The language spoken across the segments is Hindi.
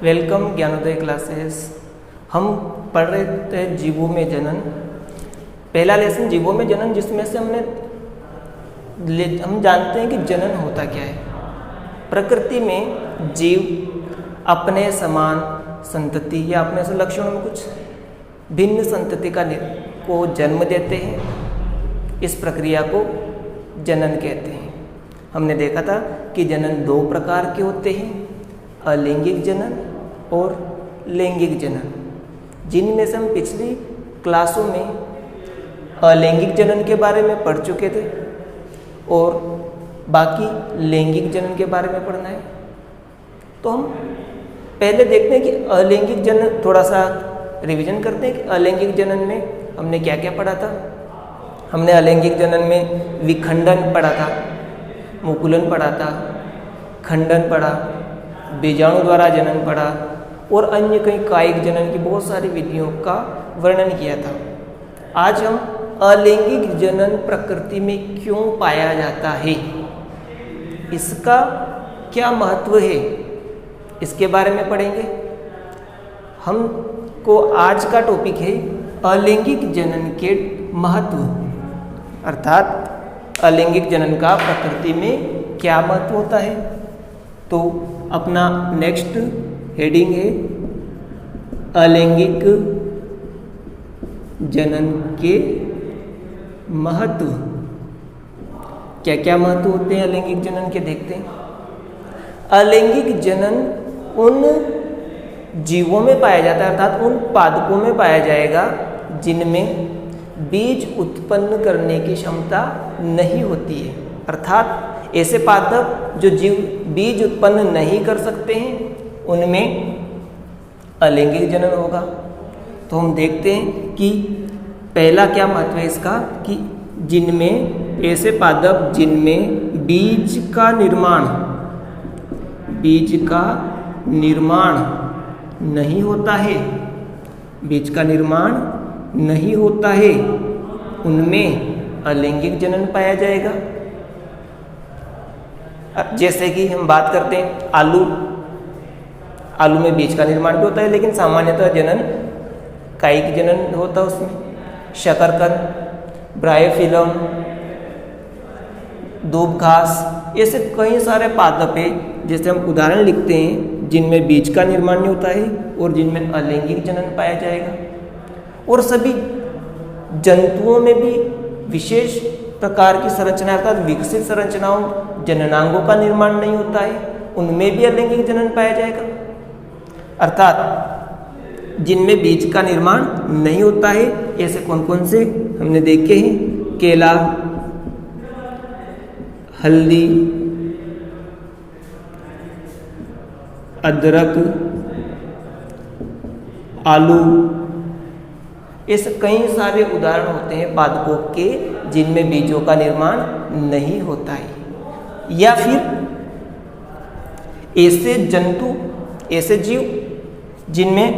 Welcome Gyanodaya classes. हम पढ़ रहे थे जीवों में जनन। पहला लेसन जीवों में जनन, जिसमें से हम जानते हैं कि जनन होता क्या है। प्रकृति में जीव अपने समान संतति या अपने से लक्षणों में कुछ भिन्न संतति को जन्म देते हैं। इस प्रक्रिया को जनन कहते हैं। हमने देखा था कि जनन दो प्रकार के होते हैं, अलैंगिक जनन और लैंगिक जनन, जिनमें से हम पिछली क्लासों में अलैंगिक जनन के बारे में पढ़ चुके थे और बाकी लैंगिक जनन के बारे में पढ़ना है। तो हम पहले देखते हैं कि अलैंगिक जनन, थोड़ा सा रिवीजन करते हैं कि अलैंगिक जनन में हमने क्या क्या पढ़ा था। हमने अलैंगिक जनन में विखंडन पढ़ा था, मुकुलन पढ़ा था, खंडन पढ़ा, बीजाणु द्वारा जनन पढ़ा और अन्य कई कायिक जनन की बहुत सारी विधियों का वर्णन किया था। आज हम अलैंगिक जनन प्रकृति में क्यों पाया जाता है, इसका क्या महत्व है, इसके बारे में पढ़ेंगे। हमको आज का टॉपिक है अलैंगिक जनन के महत्व, अर्थात अलैंगिक जनन का प्रकृति में क्या महत्व होता है। तो अपना नेक्स्ट हेडिंग है अलैंगिक जनन के महत्व। क्या क्या महत्व होते हैं अलैंगिक जनन के, देखते हैं। अलैंगिक जनन उन जीवों में पाया जाता है, अर्थात उन पादपों में पाया जाएगा जिनमें बीज उत्पन्न करने की क्षमता नहीं होती है। अर्थात ऐसे पादप जो जीव बीज उत्पन्न नहीं कर सकते हैं, उनमें अलैंगिक जनन होगा। तो हम देखते हैं कि पहला क्या महत्व है इसका, कि जिनमें ऐसे पादप जिनमें बीज का निर्माण नहीं होता है, बीज का निर्माण नहीं होता है, उनमें अलैंगिक जनन पाया जाएगा। जैसे कि हम बात करते हैं आलू में बीज का निर्माण भी होता है, लेकिन सामान्यतः जनन कायिक जनन होता है उसमें। शकरकंद, ब्रायोफिलम, दूब घास, ऐसे कई सारे पादप है जैसे हम उदाहरण लिखते हैं जिनमें बीज का निर्माण नहीं होता है और जिनमें अलैंगिक जनन पाया जाएगा। और सभी जंतुओं में भी विशेष प्रकार की संरचना, अर्थात विकसित संरचनाओं, जननांगों का निर्माण नहीं होता है, उनमें भी अलैंगिक जनन पाया जाएगा। अर्थात जिनमें बीज का निर्माण नहीं होता है, ऐसे कौन कौन से हमने देखे हैं, केला, हल्दी, अदरक, आलू, ऐसे कई सारे उदाहरण होते हैं पादपों के जिनमें बीजों का निर्माण नहीं होता है। या फिर ऐसे जंतु, ऐसे जीव जिनमें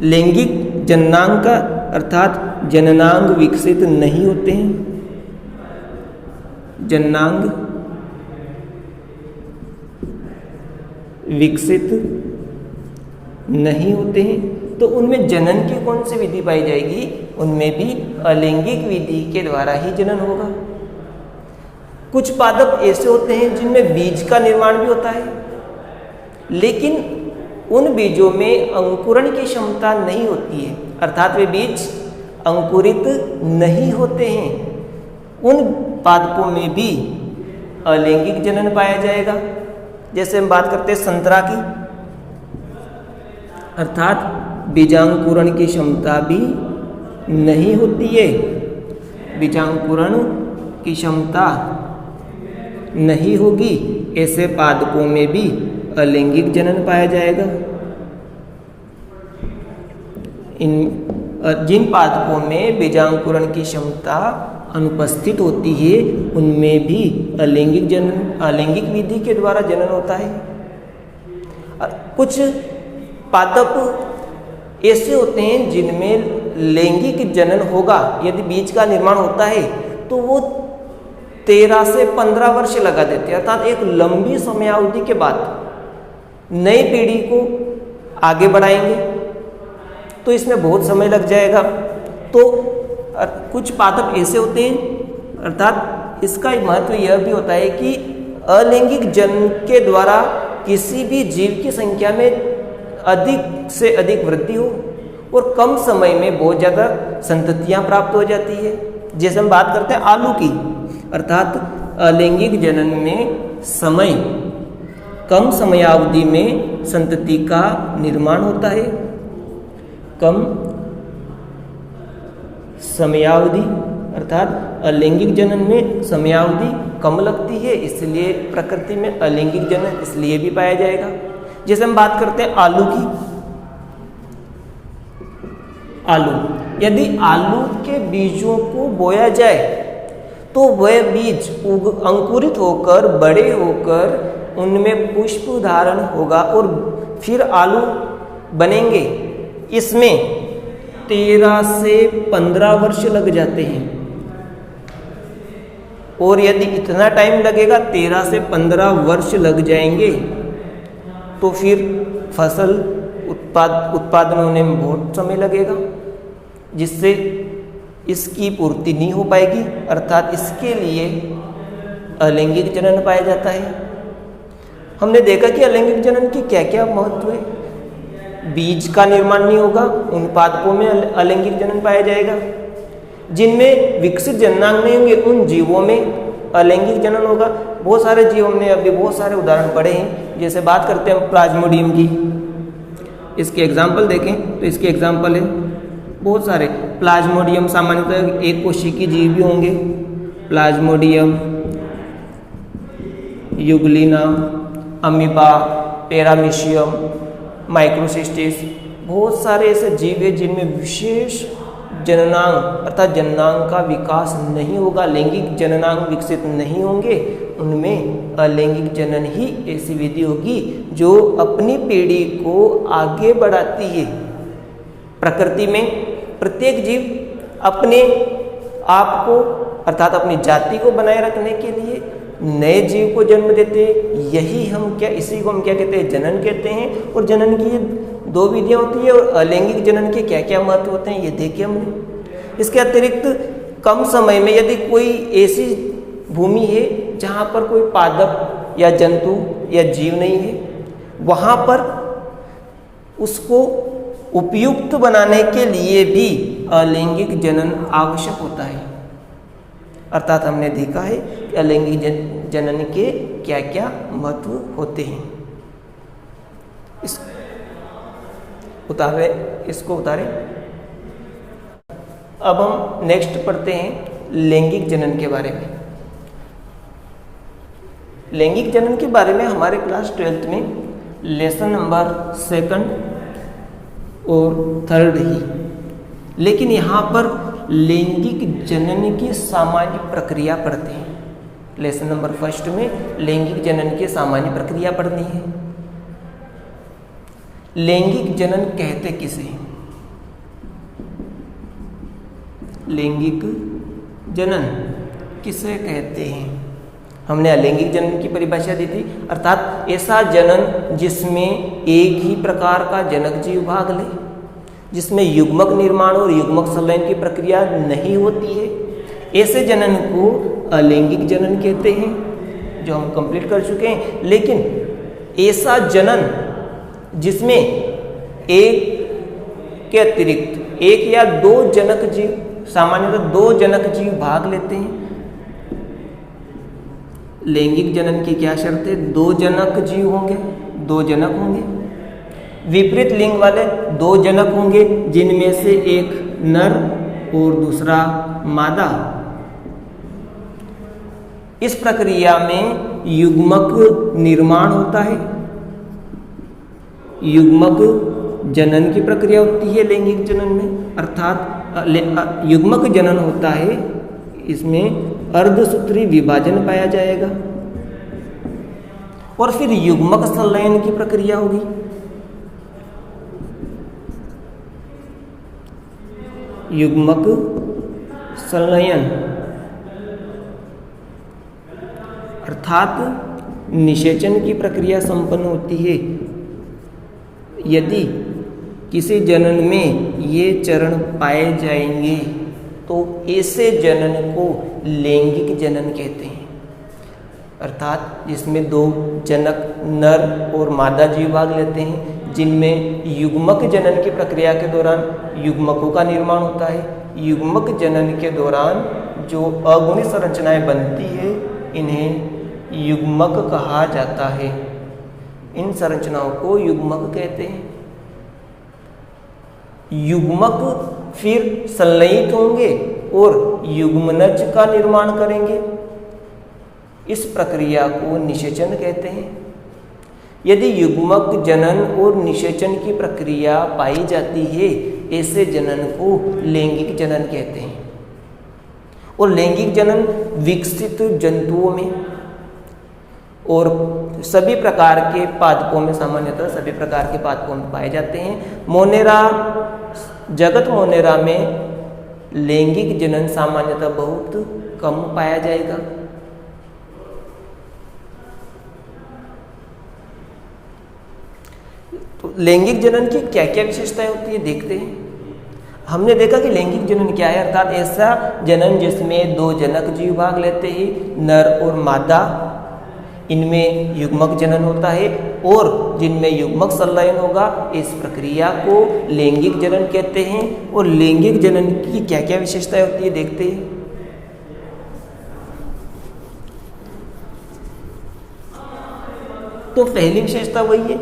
लैंगिक जननांग का, अर्थात जननांग विकसित नहीं होते हैं, जननांग विकसित नहीं होते हैं, तो उनमें जनन की कौन सी विधि पाई जाएगी, उनमें भी अलैंगिक विधि के द्वारा ही जनन होगा। कुछ पादप ऐसे होते हैं जिनमें बीज का निर्माण भी होता है, लेकिन उन बीजों में अंकुरण की क्षमता नहीं होती है, अर्थात वे बीज अंकुरित नहीं होते हैं। उन पादपों में भी अलैंगिक जनन पाया जाएगा। जैसे हम बात करते हैं संतरा की, अर्थात बीजांकुरण की क्षमता भी नहीं होती है, बीजांकुरण की क्षमता नहीं होगी, ऐसे पादपों में भी अलैंगिक जनन पाया जाएगा। जिन पादपों में बीजांकुरण की क्षमता अनुपस्थित होती है, उनमें भी अलैंगिक जनन, अलैंगिक विधि के द्वारा जनन होता है। कुछ पादप ऐसे होते हैं जिनमें लैंगिक जनन होगा, यदि बीज का निर्माण होता है तो वो 13 से 15 वर्ष लगा देते हैं, अर्थात एक लंबी समयावधि के बाद नई पीढ़ी को आगे बढ़ाएंगे तो इसमें बहुत समय लग जाएगा। तो कुछ पादप ऐसे होते हैं, अर्थात इसका महत्व यह भी होता है कि अलैंगिक जन्म के द्वारा किसी भी जीव की संख्या में अधिक से अधिक वृद्धि हो और कम समय में बहुत ज़्यादा संततियाँ प्राप्त हो जाती है। जैसे हम बात करते हैं आलू की, अर्थात अलैंगिक जनन में समय कम समयावधि में संतति का निर्माण होता है। कम समयावधि अर्थात अलैंगिक जनन में समयावधि कम लगती है, इसलिए प्रकृति में अलैंगिक जनन इसलिए भी पाया जाएगा। जैसे हम बात करते हैं आलू की, आलू, यदि आलू के बीजों को बोया जाए तो वह बीज अंकुरित होकर बड़े होकर उनमें पुष्प धारण होगा और फिर आलू बनेंगे। इसमें 13 से 15 वर्ष लग जाते हैं। और यदि इतना टाइम लगेगा, 13 से 15 वर्ष लग जाएंगे, तो फिर फसल उत्पादन होने में बहुत समय लगेगा, जिससे इसकी पूर्ति नहीं हो पाएगी। अर्थात इसके लिए अलैंगिक जनन पाया जाता है। हमने देखा कि अलैंगिक जनन की क्या क्या महत्व है। बीज का निर्माण नहीं होगा, उन पादपों में अलैंगिक जनन पाया जाएगा। जिनमें विकसित जननांग नहीं होंगे उन जीवों में अलैंगिक जनन होगा। बहुत सारे जीव, हमने अभी बहुत सारे उदाहरण पढ़े हैं। जैसे बात करते हैं प्लाज्मोडियम की, इसके एग्जाम्पल देखें तो इसके एग्जाम्पल है बहुत सारे। प्लाज्मोडियम सामान्यतः एक कोशिकीय जीव भी होंगे, Plasmodium, Euglena, amoeba, paramecium, Microcystis, बहुत सारे ऐसे जीव हैं जिनमें विशेष जननांग अर्थात जननांग का विकास नहीं होगा, लैंगिक जननांग विकसित नहीं होंगे। उनमें अलैंगिक जनन ही ऐसी विधि होगी जो अपनी पीढ़ी को आगे बढ़ाती है। प्रकृति में प्रत्येक जीव अपने आप को अर्थात अपनी जाति को बनाए रखने के लिए नए जीव को जन्म देते हैं। इसी को हम क्या कहते हैं, जनन कहते हैं। और जनन की 2 विधियाँ होती है और अलैंगिक जनन के क्या क्या महत्व होते हैं ये देखे हमने। इसके अतिरिक्त कम समय में यदि कोई ऐसी भूमि है जहाँ पर कोई पादप या जंतु या जीव नहीं है, वहाँ पर उसको उपयुक्त बनाने के लिए भी अलैंगिक जनन आवश्यक होता है। अर्थात हमने देखा है कि अलैंगिक जनन के क्या क्या महत्व होते हैं। इसको उतारें। अब हम नेक्स्ट पढ़ते हैं लैंगिक जनन के बारे में। लैंगिक जनन के बारे में हमारे क्लास 12th में लेसन नंबर 2 और 3 ही, लेकिन यहाँ पर लैंगिक जनन की सामान्य प्रक्रिया पढ़ते हैं। लेसन नंबर 1 में लैंगिक जनन की सामान्य प्रक्रिया पढ़नी है। लैंगिक जनन कहते किसे? लैंगिक जनन किसे कहते हैं? हमने अलैंगिक जनन की परिभाषा दी थी, अर्थात ऐसा जनन जिसमें एक ही प्रकार का जनक जीव भाग ले, जिसमें युग्मक निर्माण और युग्मक संलयन की प्रक्रिया नहीं होती है, ऐसे जनन को अलैंगिक जनन कहते हैं, जो हम कंप्लीट कर चुके हैं। लेकिन ऐसा जनन जिसमें एक के अतिरिक्त 1 या 2 जनक जीव, सामान्यतः 2 जनक जीव भाग लेते हैं। लैंगिक जनन की क्या शर्त है? 2 जनक जीव होंगे, 2 जनक होंगे। विपरीत लिंग वाले 2 जनक होंगे, जिनमें से एक नर और दूसरा मादा। इस प्रक्रिया में युग्मक निर्माण होता है, युग्मक जनन की प्रक्रिया होती है लैंगिक जनन में, अर्थात युग्मक जनन होता है। इसमें अर्धसूत्री विभाजन पाया जाएगा और फिर युग्मक संलयन की प्रक्रिया होगी। युग्मक संलयन अर्थात निषेचन की प्रक्रिया संपन्न होती है। यदि किसी जनन में ये चरण पाए जाएंगे तो ऐसे जनन को लैंगिक जनन कहते हैं, अर्थात जिसमें दो जनक नर और मादा जीव भाग लेते हैं, जिनमें युग्मक जनन की प्रक्रिया के दौरान युग्मकों का निर्माण होता है। युग्मक जनन के दौरान जो अगुणी संरचनाएं बनती है इन्हें युग्मक कहा जाता है। इन संरचनाओं को युग्मक कहते हैं। युग्मक फिर संलयित होंगे और युग्मनज का निर्माण करेंगे। इस प्रक्रिया को निषेचन कहते हैं। यदि युग्मक जनन और निषेचन की प्रक्रिया पाई जाती है, ऐसे जनन को लैंगिक जनन कहते हैं। और लैंगिक जनन विकसित जंतुओं में और सभी प्रकार के पादपों में, सामान्यतः सभी प्रकार के पादपों में पाए जाते हैं। मोनेरा, जगत मोनेरा में लैंगिक जनन सामान्यतः बहुत कम पाया जाएगा। तो लैंगिक जनन की क्या क्या विशेषताएं होती है देखते हैं। हमने देखा कि लैंगिक जनन क्या है, अर्थात ऐसा जनन जिसमें दो जनक जीव भाग लेते हैं, नर और मादा, इनमें युग्मक जनन होता है और जिनमें युग्मक संलयन होगा। इस प्रक्रिया को लैंगिक जनन कहते हैं। और लैंगिक जनन की क्या क्या विशेषताएं होती है देखते हैं। तो पहली विशेषता वही है,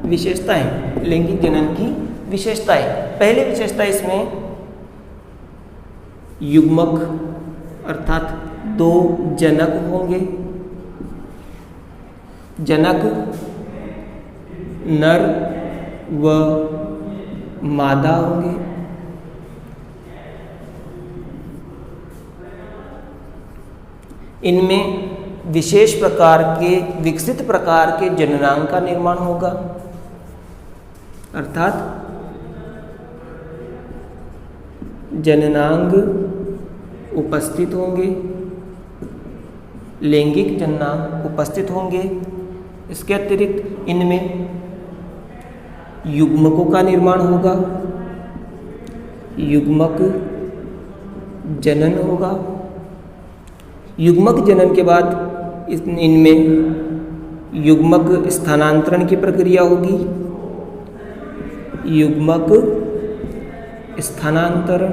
विशेषताएं, लैंगिक जनन की विशेषताएं। पहली विशेषता इसमें युग्मक अर्थात दो जनक होंगे। जनक नर व मादा होंगे। इनमें विशेष प्रकार के, विकसित प्रकार के जननांग का निर्माण होगा, अर्थात जननांग उपस्थित होंगे, लैंगिक जननांग उपस्थित होंगे। इसके अतिरिक्त इनमें युग्मकों का निर्माण होगा, युग्मक जनन होगा। युग्मक जनन के बाद इनमें युग्मक स्थानांतरण की प्रक्रिया होगी, युग्मक स्थानांतरण।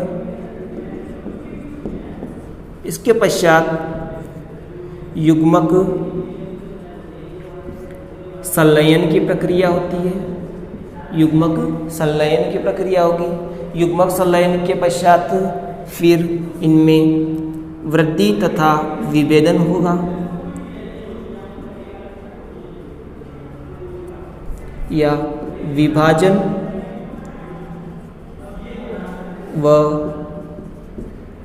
इसके पश्चात युग्मक संलयन की प्रक्रिया होती है, युग्मक संलयन की प्रक्रिया होगी। युग्मक संलयन के पश्चात फिर इनमें वृद्धि तथा विभेदन होगा। या विभाजन व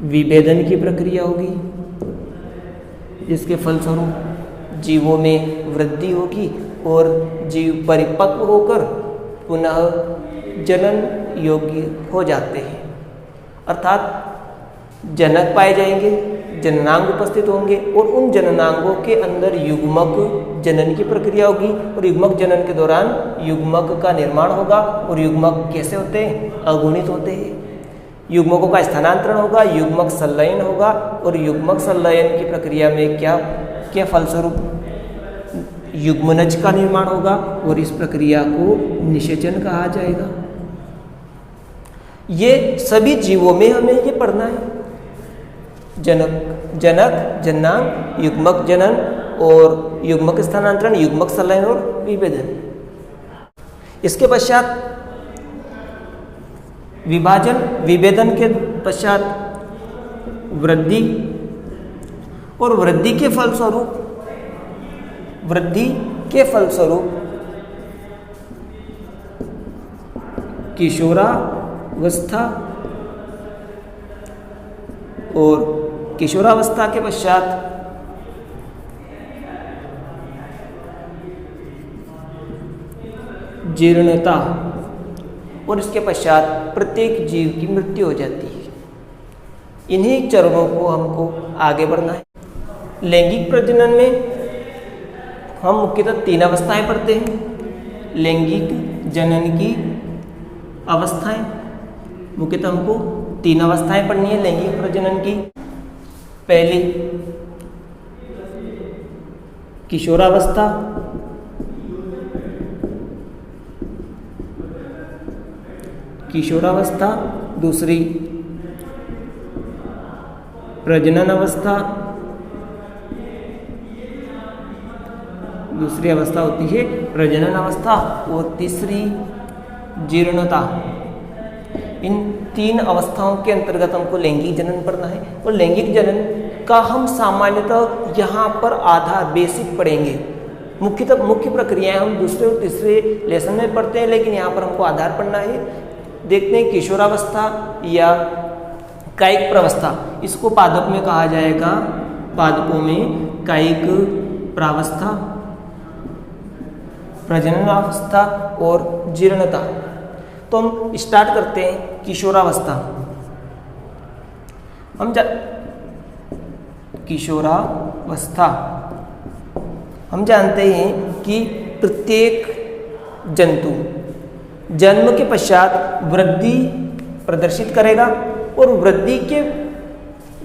विभेदन की प्रक्रिया होगी, जिसके फलस्वरूप जीवों में वृद्धि होगी और जीव परिपक्व होकर पुनः जनन योग्य हो जाते हैं। अर्थात जनक पाए जाएंगे, जननांग उपस्थित होंगे और उन जननांगों के अंदर युग्मक जनन की प्रक्रिया होगी और युग्मक जनन के दौरान युग्मक का निर्माण होगा। और युग्मक कैसे होते हैं? अगुणित होते हैं। युग्मकों का स्थानांतरण होगा, युग्मक संलयन होगा और युग्मक संलयन की प्रक्रिया में क्या फलस्वरूप युग्मनज का निर्माण होगा और इस प्रक्रिया को निषेचन कहा जाएगा। ये सभी जीवों में हमें ये पढ़ना है। जनक, जननांग, युग्मक जनन और युग्मक स्थानांतरण, युग्मक संलयन और विभेदन। इसके पश्चात विभाजन, विभेदन के पश्चात वृद्धि और वृद्धि के फलस्वरूप किशोरावस्था और किशोरावस्था के पश्चात जीर्णता और इसके पश्चात प्रत्येक जीव की मृत्यु हो जाती है। इन्हीं चरणों को हमको आगे बढ़ना है। लैंगिक प्रजनन में हम मुख्यतः 3 अवस्थाएं पढ़ते हैं, लैंगिक जनन की अवस्थाएं। मुख्यतः हमको 3 अवस्थाएं पढ़नी है लैंगिक प्रजनन की। पहली किशोरावस्था, दूसरी प्रजनन अवस्था, दूसरी अवस्था होती है प्रजनन अवस्था, और तीसरी जीर्णता। इन 3 अवस्थाओं के अंतर्गत हमको लैंगिक जनन पढ़ना है। और लैंगिक जनन का हम सामान्यतः यहाँ पर आधार बेसिक पढ़ेंगे। मुख्य प्रक्रियाएं हम दूसरे और तीसरे लेसन में पढ़ते हैं, लेकिन यहाँ पर हमको आधार पढ़ना है। देखते हैं किशोरावस्था या कायिक प्रावस्था, इसको पादप में कहा जाएगा, पादपों में कायिक प्रावस्था, प्रजननावस्था और जीर्णता। तो हम स्टार्ट करते हैं किशोरावस्था। किशोरावस्था हम जानते हैं कि प्रत्येक जंतु जन्म के पश्चात वृद्धि प्रदर्शित करेगा और वृद्धि के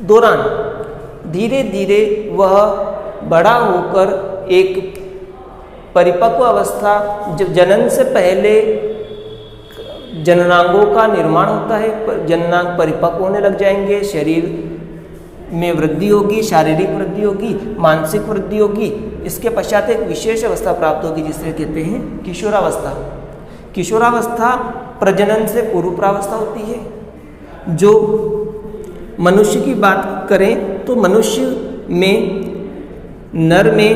दौरान धीरे धीरे वह बड़ा होकर एक परिपक्व अवस्था, जब जनन से पहले जननांगों का निर्माण होता है, जननांग परिपक्व होने लग जाएंगे, शरीर में वृद्धि होगी, शारीरिक वृद्धि होगी, मानसिक वृद्धि होगी। इसके पश्चात एक विशेष अवस्था प्राप्त होगी जिसे कहते हैं किशोरावस्था। किशोरावस्था प्रजनन से पूर्व प्रावस्था होती है। जो मनुष्य की बात करें तो मनुष्य में नर में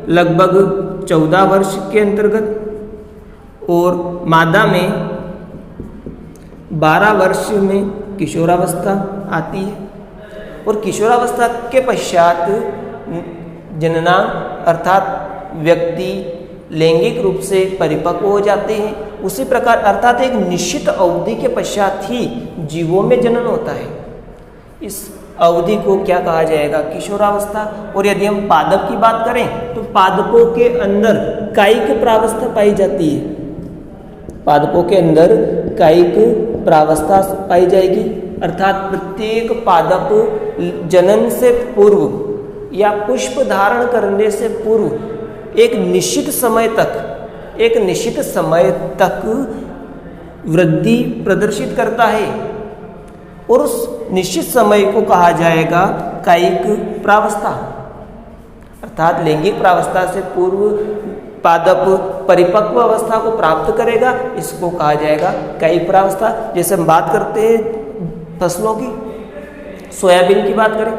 लगभग 14 वर्ष के अंतर्गत और मादा में 12 वर्ष में किशोरावस्था आती है। और किशोरावस्था के पश्चात जननांग अर्थात व्यक्ति लैंगिक रूप से परिपक्व हो जाते हैं। उसी प्रकार अर्थात एक निश्चित अवधि के पश्चात ही जीवों में जनन होता है। इस अवधि को क्या कहा जाएगा? किशोरावस्था। और यदि हम पादप की बात करें तो पादपों के अंदर कायिक प्रावस्था पाई जाती है। पादपों के अंदर कायिक प्रावस्था पाई जाएगी, अर्थात प्रत्येक पादप जनन से पूर्व या पुष्प धारण करने से पूर्व एक निश्चित समय तक वृद्धि प्रदर्शित करता है और उस निश्चित समय को कहा जाएगा कायिक प्रावस्था। अर्थात लैंगिक प्रावस्था से पूर्व पादप परिपक्व अवस्था को प्राप्त करेगा, इसको कहा जाएगा कायिक प्रावस्था। जैसे हम बात करते हैं फसलों की, सोयाबीन की बात करें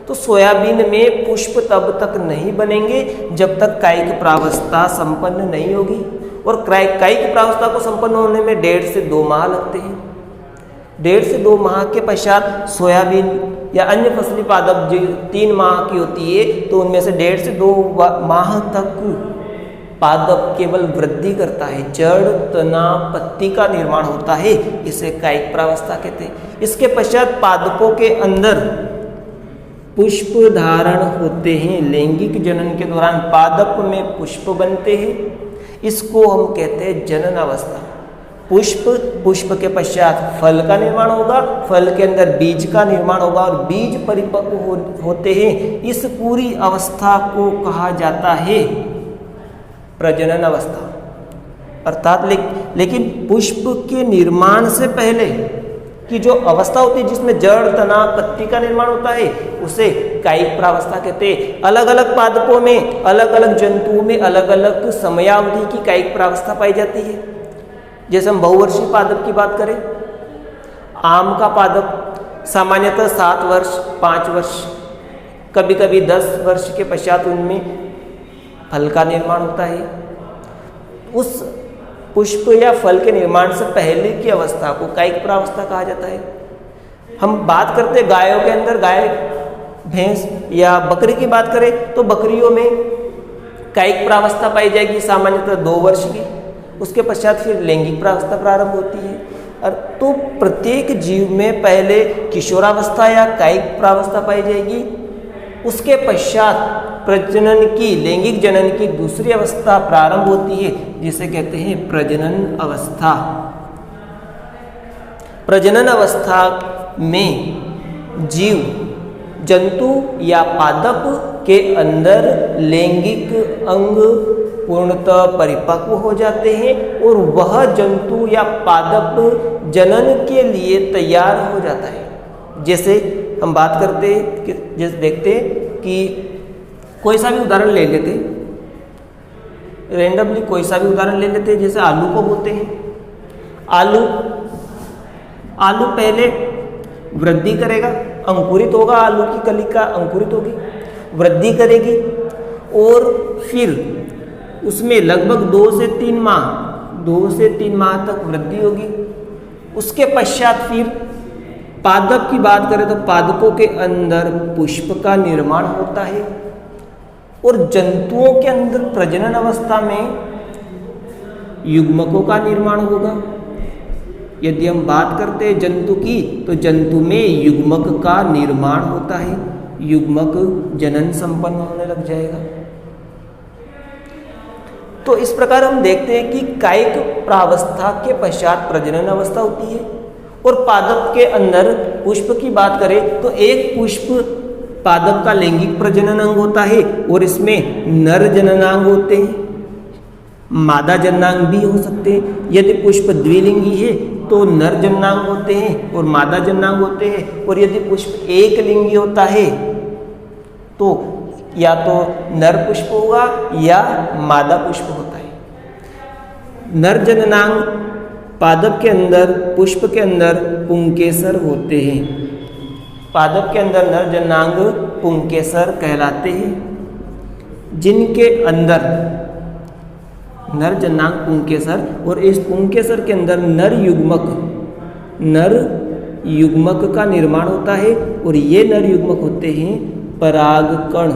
तो सोयाबीन में पुष्प तब तक नहीं बनेंगे जब तक कायिक प्रावस्था संपन्न नहीं होगी। और कायिक प्रावस्था को संपन्न होने में 1.5 से 2 माह लगते हैं। 1.5 से 2 माह के पश्चात सोयाबीन या अन्य फसली पादप जो 3 माह की होती है तो उनमें से 1.5 से 2 माह तक पादप केवल वृद्धि करता है, जड़ तना पत्ती का निर्माण होता है, इसे कायिक प्रावस्था कहते हैं। इसके पश्चात पादपों के अंदर पुष्प धारण होते हैं। लैंगिक जनन के दौरान पादप में पुष्प बनते हैं, इसको हम कहते हैं जनन अवस्था। पुष्प के पश्चात फल का निर्माण होगा, फल के अंदर बीज का निर्माण होगा और बीज परिपक्व होते हैं। इस पूरी अवस्था को कहा जाता है प्रजनन अवस्था। अर्थात लेकिन पुष्प के निर्माण से पहले की जो अवस्था होती है जिसमें जड़ तना पत्ती का निर्माण होता है उसे कायिक प्रावस्था कहते हैं। अलग अलग पादपों में, अलग अलग जंतुओं में अलग अलग समयावधि की कायिक प्रावस्था पाई जाती है। जैसे हम बहुवर्षीय पादप की बात करें, आम का पादप सामान्यतः 7 वर्ष 5 वर्ष कभी कभी 10 वर्ष के पश्चात उनमें फल का निर्माण होता है। उस पुष्प या फल के निर्माण से पहले की अवस्था को कायिक प्रावस्था कहा जाता है। हम बात करते हैं गायों के अंदर, गाय भैंस या बकरी की बात करें तो बकरियों में कायिक प्रावस्था पाई जाएगी सामान्यतः 2 वर्ष की। उसके पश्चात फिर लैंगिक प्रावस्था प्रारंभ होती है। और तो प्रत्येक जीव में पहले किशोरावस्था या कायिक प्रावस्था पाई जाएगी उसके पश्चात प्रजनन की, लैंगिक जनन की दूसरी अवस्था प्रारंभ होती है, जिसे कहते हैं प्रजनन अवस्था। प्रजनन अवस्था में जीव, जंतु या पादप के अंदर लैंगिक अंग पूर्णतः परिपक्व हो जाते हैं और वह जंतु या पादप जनन के लिए तैयार हो जाता है। जैसे हम बात करते हैं कि जैसे देखते कि कोई सा भी उदाहरण ले लेते, रेंडमली कोई सा भी उदाहरण ले लेते, जैसे आलू को बोलते हैं। आलू पहले वृद्धि करेगा, अंकुरित होगा, आलू की कलिका अंकुरित होगी, वृद्धि करेगी और फिर उसमें लगभग 2 से 3 माह तक वृद्धि होगी। उसके पश्चात फिर पादप की बात करें तो पादपों के अंदर पुष्प का निर्माण होता है और जंतुओं के अंदर प्रजनन अवस्था में युग्मकों का निर्माण होगा। यदि हम बात करते हैं जंतु की, तो जंतु में युग्मक का निर्माण होता है, युग्मक जनन संपन्न होने लग जाएगा। तो इस प्रकार हम देखते हैं कि कायिक प्रावस्था के पश्चात प्रजनन अवस्था होती है और पादप के अंदर पुष्प की बात करें तो एक पुष्प पादप का लैंगिक प्रजनन अंग होता है और इसमें नर जननांग होते हैं, मादा जननांग भी हो सकते हैं। यदि पुष्प द्विलिंगी है तो नर जननांग होते हैं और मादा जननांग होते हैं, और यदि पुष्प एक लिंगी होता है तो या तो नर पुष्प होगा या मादा पुष्प होता है। नर जननांग पादप के अंदर, पुष्प के अंदर पुंकेसर होते हैं। पादप के अंदर नर जननांग पुंकेसर कहलाते हैं, जिनके अंदर नर जननांग पुंकेसर, और इस पुंकेसर के अंदर नर युग्मक का निर्माण होता है और ये नर युग्मक होते हैं परागकण।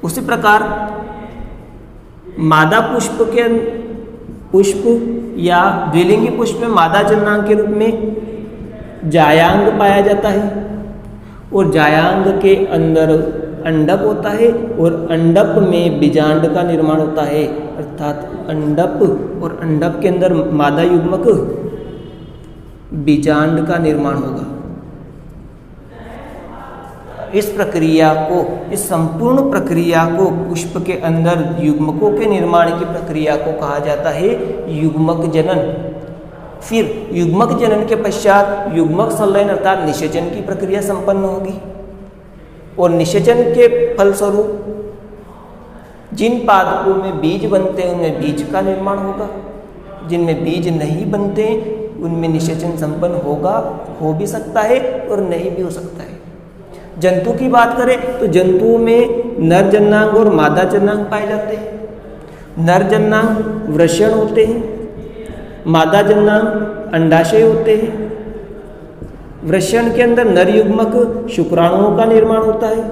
उसी प्रकार मादा पुष्प या द्विलिंगी पुष्प में मादा जननांग के रूप में जायांग पाया जाता है और जायांग के अंदर अंडक होता है और अंडक में बीजांड का निर्माण होता है, अर्थात अंडक और अंडक के अंदर मादा युग्मक बीजांड का निर्माण होगा। इस संपूर्ण प्रक्रिया को पुष्प के अंदर युग्मकों के निर्माण की प्रक्रिया को कहा जाता है युग्मक जनन। फिर युग्मक जनन के पश्चात युग्मक संलयन अर्थात निषेचन की प्रक्रिया संपन्न होगी और निषेचन के फलस्वरूप जिन पादपों में बीज बनते हैं उनमें बीज का निर्माण होगा, जिनमें बीज नहीं बनते उनमें निषेचन संपन्न होगा, हो भी सकता है और नहीं भी हो सकता है। जंतु की बात करें तो जंतुओं में नर जननांग और मादा जननांग पाए जाते हैं। नर जननांग वृषण होते हैं, मादा जननांग अंडाशय होते हैं। वृषण के अंदर नर युग्मक शुक्राणुओं का निर्माण होता है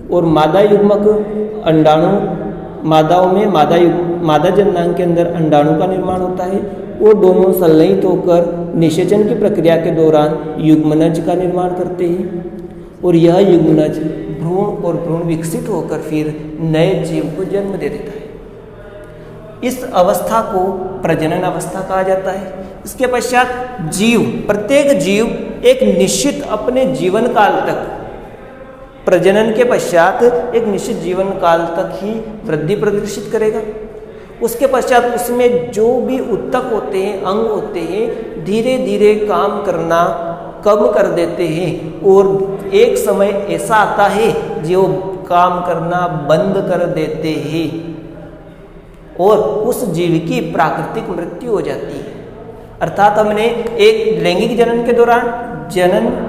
और मादा युग्मक अंडाणु, मादाओं में मादा जननांग के अंदर अंडाणु का निर्माण होता है। वो दोनों संलयित होकर निषेचन की प्रक्रिया के दौरान युग्मनज का निर्माण करते हैं और यह युग्मनज भ्रूण और भ्रूण विकसित होकर फिर नए जीव को जन्म दे देता है। इस अवस्था को प्रजनन अवस्था कहा जाता है। इसके पश्चात प्रत्येक जीव एक निश्चित अपने जीवन काल तक, प्रजनन के पश्चात एक निश्चित जीवन काल तक ही वृद्धि प्रदर्शित करेगा। उसके पश्चात उसमें जो भी उत्तक होते हैं, अंग होते हैं, धीरे धीरे काम करना कम कर देते हैं और एक समय ऐसा आता है जो काम करना बंद कर देते हैं और उस जीव की प्राकृतिक मृत्यु हो जाती है। अर्थात हमने एक लैंगिक जनन के दौरान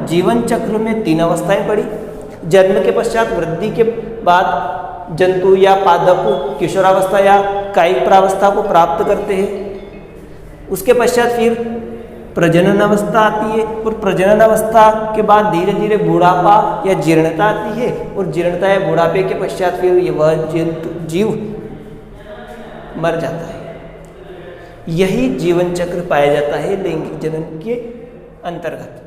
जीवन चक्र में 3 अवस्थाएं पढ़ी। जन्म के पश्चात वृद्धि के बाद जंतु या पादप किशोरावस्था या कायिक प्रावस्था को प्राप्त करते हैं। उसके पश्चात फिर प्रजनन अवस्था आती है और प्रजनन अवस्था के बाद धीरे धीरे बुढ़ापा या जीर्णता आती है और जीर्णता या बुढ़ापे के पश्चात फिर वह जीव मर जाता है। यही जीवन चक्र पाया जाता है लैंगिक जनन के अंतर्गत।